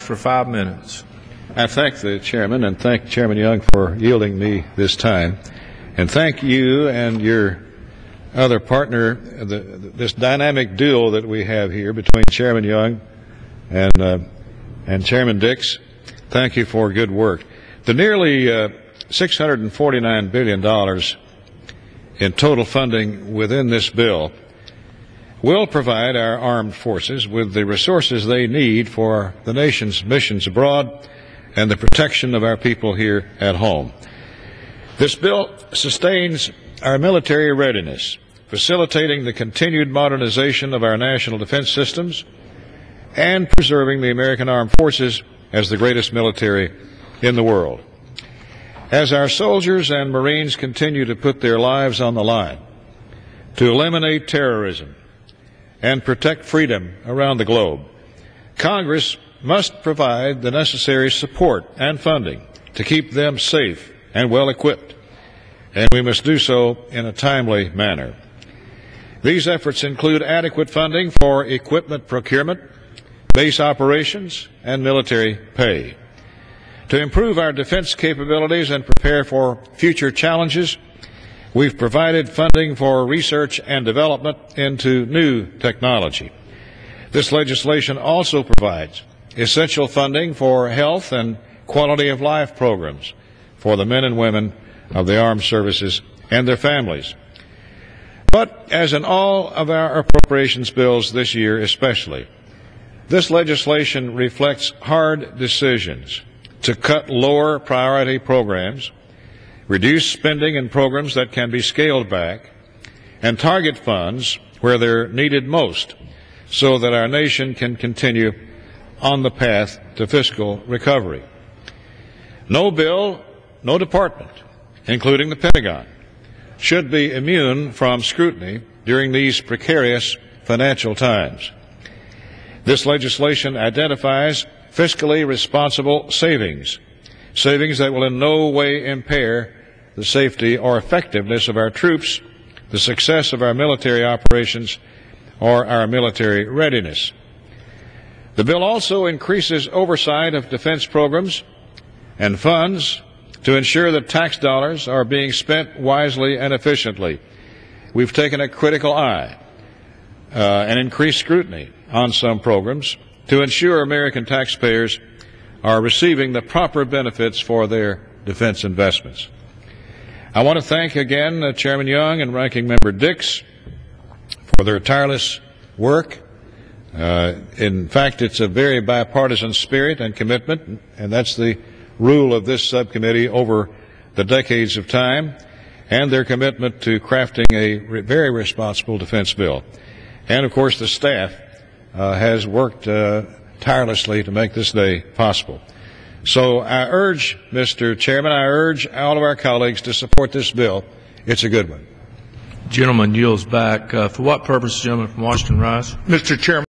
for 5 minutes. I thank the chairman and thank Chairman Young for yielding me this time. And thank you and your other partner, this dynamic duo that we have here between Chairman Young and Chairman Dix. Thank you for good work. The nearly $649 billion in total funding within this bill will provide our armed forces with the resources they need for the nation's missions abroad and the protection of our people here at home. This bill sustains our military readiness, facilitating the continued modernization of our national defense systems and preserving the American Armed Forces as the greatest military in the world. As our soldiers and Marines continue to put their lives on the line to eliminate terrorism and protect freedom around the globe, Congress must provide the necessary support and funding to keep them safe and well equipped, and we must do so in a timely manner. These efforts include adequate funding for equipment procurement, base operations, and military pay. To improve our defense capabilities and prepare for future challenges, we've provided funding for research and development into new technology. This legislation also provides essential funding for health and quality of life programs for the men and women of the armed services and their families. But as in all of our appropriations bills this year especially, this legislation reflects hard decisions to cut lower priority programs, reduce spending in programs that can be scaled back, and target funds where they're needed most so that our nation can continue on the path to fiscal recovery. No bill, no department, including the Pentagon, should be immune from scrutiny during these precarious financial times. This legislation identifies fiscally responsible savings that will in no way impair the safety or effectiveness of our troops, the success of our military operations, or our military readiness. The bill also increases oversight of defense programs and funds to ensure that tax dollars are being spent wisely and efficiently. We've taken a critical eye and increased scrutiny on some programs to ensure American taxpayers are receiving the proper benefits for their defense investments. I want to thank again Chairman Young and Ranking Member Dix for their tireless work. In fact, it's a very bipartisan spirit and commitment, and that's the rule of this subcommittee over the decades of time, and their commitment to crafting a very responsible defense bill. And, of course, the staff has worked tirelessly to make this day possible. So I urge, Mr. Chairman, I urge all of our colleagues to support this bill. It's a good one. Gentleman yields back. For what purpose, gentleman from Washington rise? Mr. Chairman.